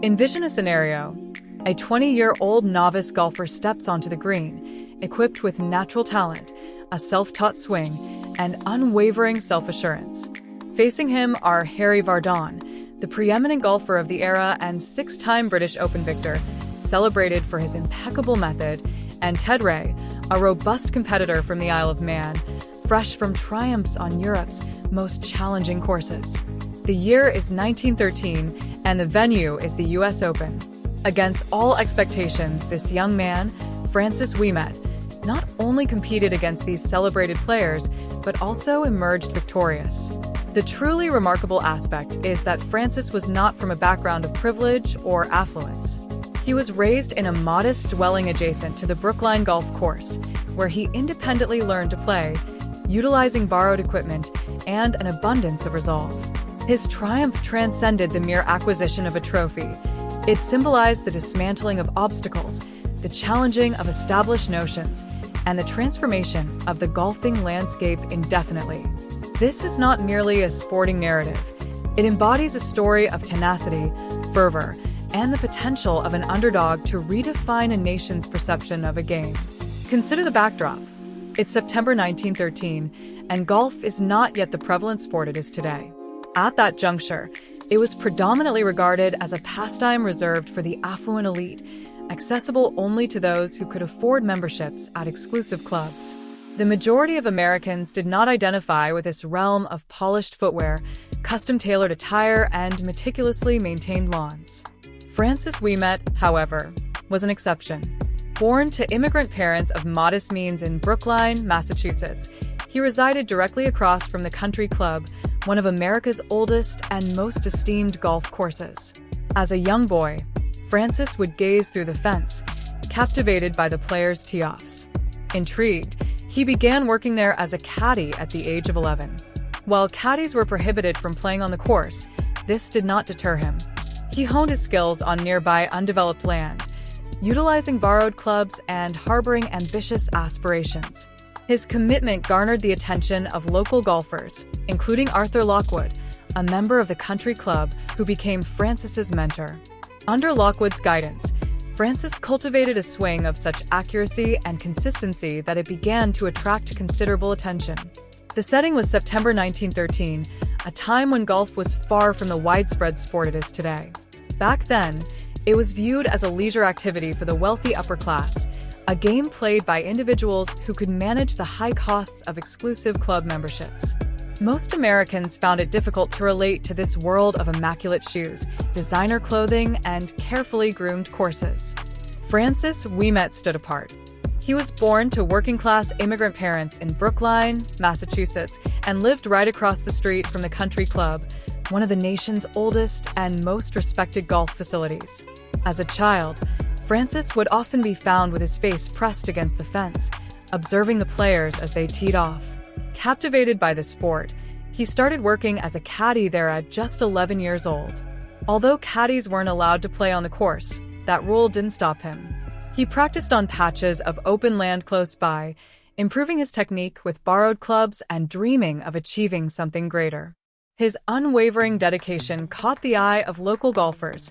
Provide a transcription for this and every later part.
Envision a scenario. A 20-year-old novice golfer steps onto the green, equipped with natural talent, a self-taught swing, and unwavering self-assurance. Facing him are Harry Vardon, the preeminent golfer of the era and six-time British Open victor, celebrated for his impeccable method, and Ted Ray, a robust competitor from the Isle of Man, fresh from triumphs on Europe's most challenging courses. The year is 1913, and the venue is the US Open. Against all expectations, this young man, Francis Ouimet, not only competed against these celebrated players, but also emerged victorious. The truly remarkable aspect is that Francis was not from a background of privilege or affluence. He was raised in a modest dwelling adjacent to the Brookline Golf Course, where he independently learned to play, utilizing borrowed equipment and an abundance of resolve. His triumph transcended the mere acquisition of a trophy. It symbolized the dismantling of obstacles, the challenging of established notions, and the transformation of the golfing landscape indefinitely. This is not merely a sporting narrative. It embodies a story of tenacity, fervor, and the potential of an underdog to redefine a nation's perception of a game. Consider the backdrop. It's September 1913, and golf is not yet the prevalent sport it is today. At that juncture, it was predominantly regarded as a pastime reserved for the affluent elite, accessible only to those who could afford memberships at exclusive clubs. The majority of Americans did not identify with this realm of polished footwear, custom-tailored attire, and meticulously maintained lawns. Francis Ouimet, however, was an exception. Born to immigrant parents of modest means in Brookline, Massachusetts, he resided directly across from the Country Club, one of America's oldest and most esteemed golf courses. As a young boy, Francis would gaze through the fence, captivated by the players' tee-offs. Intrigued, he began working there as a caddie at the age of 11. While caddies were prohibited from playing on the course, this did not deter him. He honed his skills on nearby undeveloped land, utilizing borrowed clubs and harboring ambitious aspirations. His commitment garnered the attention of local golfers, including Arthur Lockwood, a member of the Country Club who became Francis's mentor. Under Lockwood's guidance, Francis cultivated a swing of such accuracy and consistency that it began to attract considerable attention. The setting was September 1913, a time when golf was far from the widespread sport it is today. Back then, it was viewed as a leisure activity for the wealthy upper class, a game played by individuals who could manage the high costs of exclusive club memberships. Most Americans found it difficult to relate to this world of immaculate shoes, designer clothing, and carefully groomed courses. Francis Ouimet stood apart. He was born to working-class immigrant parents in Brookline, Massachusetts, and lived right across the street from the Country Club, one of the nation's oldest and most respected golf facilities. As a child, Francis would often be found with his face pressed against the fence, observing the players as they teed off. Captivated by the sport, he started working as a caddie there at just 11 years old. Although caddies weren't allowed to play on the course, that rule didn't stop him. He practiced on patches of open land close by, improving his technique with borrowed clubs and dreaming of achieving something greater. His unwavering dedication caught the eye of local golfers,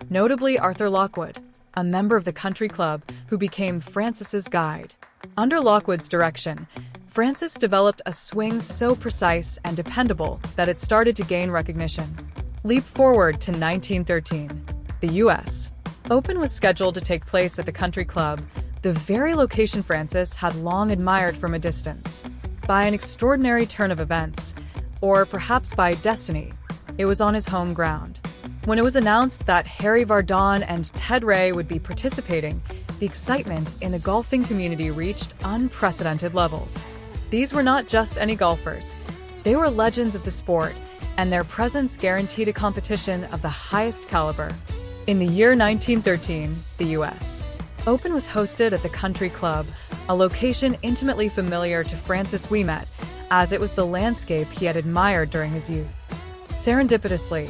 notably Arthur Lockwood, a member of the Country Club who became Francis's guide. Under Lockwood's direction, Francis developed a swing so precise and dependable that it started to gain recognition. Leap forward to 1913. The U.S. Open was scheduled to take place at the Country Club, the very location Francis had long admired from a distance. By an extraordinary turn of events, or perhaps by destiny, it was on his home ground. When it was announced that Harry Vardon and Ted Ray would be participating, the excitement in the golfing community reached unprecedented levels. These were not just any golfers. They were legends of the sport, and their presence guaranteed a competition of the highest caliber. In the year 1913, the U.S. Open was hosted at the Country Club, a location intimately familiar to Francis Ouimet, as it was the landscape he had admired during his youth. Serendipitously,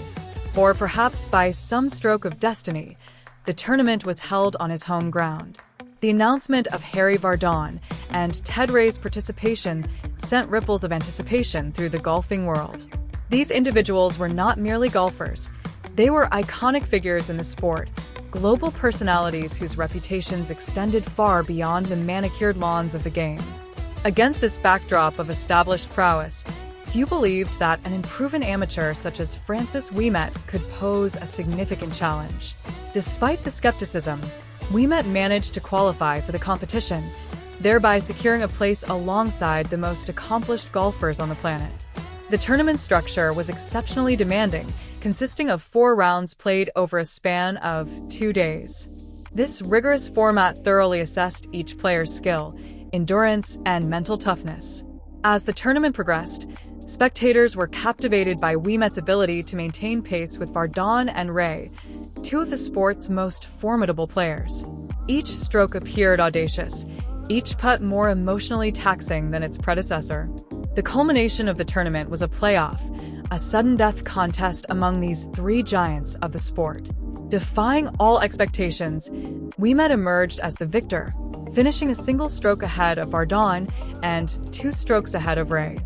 or perhaps by some stroke of destiny, the tournament was held on his home ground. The announcement of Harry Vardon and Ted Ray's participation sent ripples of anticipation through the golfing world. These individuals were not merely golfers. They were iconic figures in the sport, global personalities whose reputations extended far beyond the manicured lawns of the game. Against this backdrop of established prowess, few believed that an unproven amateur such as Francis Ouimet could pose a significant challenge. Despite the skepticism, Ouimet managed to qualify for the competition, thereby securing a place alongside the most accomplished golfers on the planet. The tournament structure was exceptionally demanding, consisting of 4 rounds played over a span of 2 days. This rigorous format thoroughly assessed each player's skill, endurance, and mental toughness. As the tournament progressed, spectators were captivated by Ouimet's ability to maintain pace with Vardon and Ray, 2 of the sport's most formidable players. Each stroke appeared audacious, each putt more emotionally taxing than its predecessor. The culmination of the tournament was a playoff, a sudden-death contest among these 3 giants of the sport. Defying all expectations, Ouimet emerged as the victor, finishing a single stroke ahead of Vardon and 2 strokes ahead of Ray.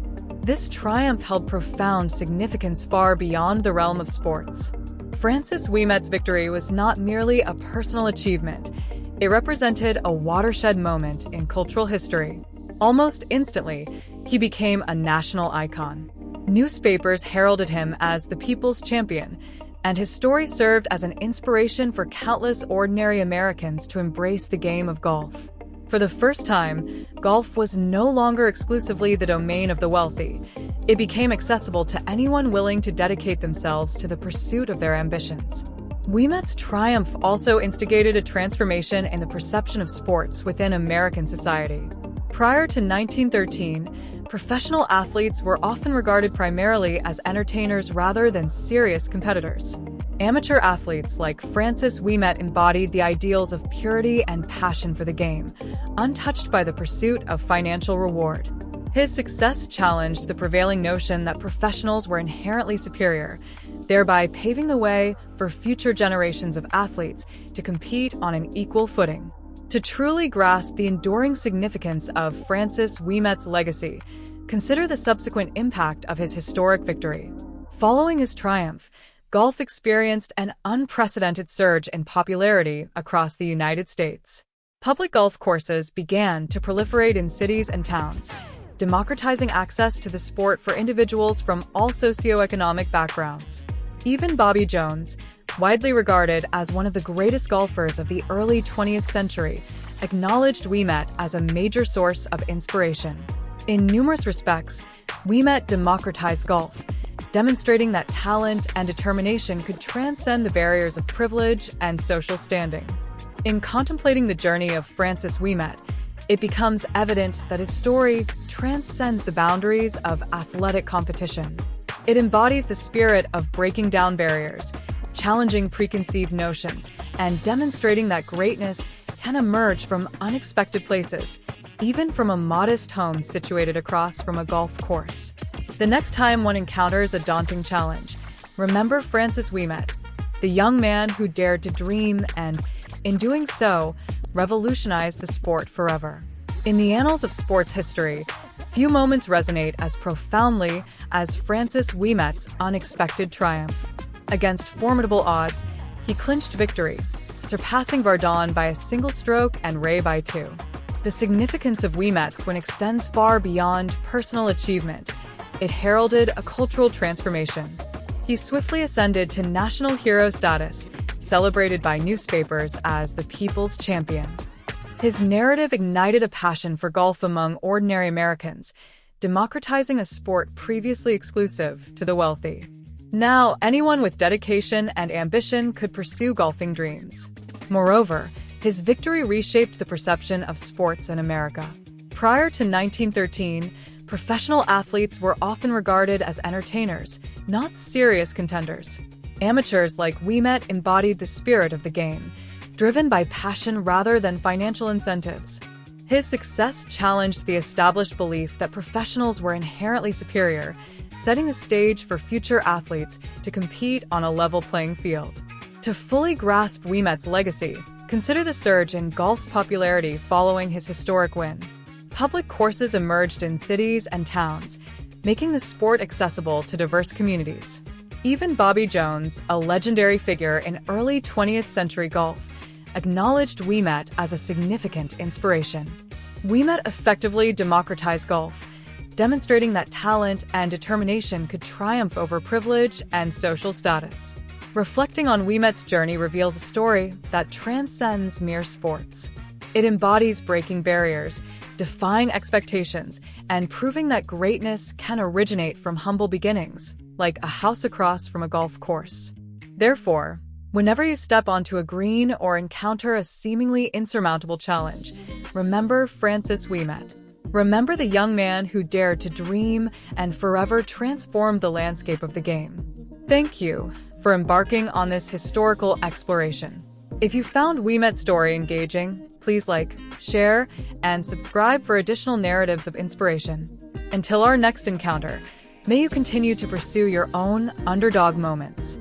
This triumph held profound significance far beyond the realm of sports. Francis Ouimet's victory was not merely a personal achievement, it represented a watershed moment in cultural history. Almost instantly, he became a national icon. Newspapers heralded him as the people's champion, and his story served as an inspiration for countless ordinary Americans to embrace the game of golf. For the first time, golf was no longer exclusively the domain of the wealthy. It became accessible to anyone willing to dedicate themselves to the pursuit of their ambitions. Ouimet's triumph also instigated a transformation in the perception of sports within American society. Prior to 1913, professional athletes were often regarded primarily as entertainers rather than serious competitors. Amateur athletes like Francis Ouimet embodied the ideals of purity and passion for the game, untouched by the pursuit of financial reward. His success challenged the prevailing notion that professionals were inherently superior, thereby paving the way for future generations of athletes to compete on an equal footing. To truly grasp the enduring significance of Francis Ouimet's legacy, consider the subsequent impact of his historic victory. Following his triumph, golf experienced an unprecedented surge in popularity across the United States. Public golf courses began to proliferate in cities and towns, democratizing access to the sport for individuals from all socioeconomic backgrounds. Even Bobby Jones, widely regarded as one of the greatest golfers of the early 20th century, acknowledged Ouimet as a major source of inspiration. In numerous respects, Ouimet democratized golf, demonstrating that talent and determination could transcend the barriers of privilege and social standing. In contemplating the journey of Francis Ouimet, it becomes evident that his story transcends the boundaries of athletic competition. It embodies the spirit of breaking down barriers, challenging preconceived notions, and demonstrating that greatness can emerge from unexpected places, even from a modest home situated across from a golf course. The next time one encounters a daunting challenge, remember Francis Ouimet, the young man who dared to dream and, in doing so, revolutionized the sport forever. In the annals of sports history, few moments resonate as profoundly as Francis Ouimet's unexpected triumph. Against formidable odds, he clinched victory, surpassing Vardon by a single stroke and Ray by 2. The significance of Ouimet's win extends far beyond personal achievement. It heralded a cultural transformation. He swiftly ascended to national hero status, celebrated by newspapers as the people's champion. His narrative ignited a passion for golf among ordinary Americans, democratizing a sport previously exclusive to the wealthy. Now, anyone with dedication and ambition could pursue golfing dreams. Moreover, his victory reshaped the perception of sports in America. Prior to 1913, professional athletes were often regarded as entertainers, not serious contenders. Amateurs like Ouimet embodied the spirit of the game, driven by passion rather than financial incentives. His success challenged the established belief that professionals were inherently superior, setting the stage for future athletes to compete on a level playing field. To fully grasp Ouimet's legacy, consider the surge in golf's popularity following his historic win. Public courses emerged in cities and towns, making the sport accessible to diverse communities. Even Bobby Jones, a legendary figure in early 20th century golf, acknowledged Ouimet as a significant inspiration. Ouimet effectively democratized golf, demonstrating that talent and determination could triumph over privilege and social status. Reflecting on Ouimet's journey reveals a story that transcends mere sports. It embodies breaking barriers, defying expectations, and proving that greatness can originate from humble beginnings, like a house across from a golf course. Therefore, whenever you step onto a green or encounter a seemingly insurmountable challenge, remember Francis Ouimet. Remember the young man who dared to dream and forever transformed the landscape of the game. Thank you for embarking on this historical exploration. If you found Ouimet's story engaging, please like, share, and subscribe for additional narratives of inspiration. Until our next encounter, may you continue to pursue your own underdog moments.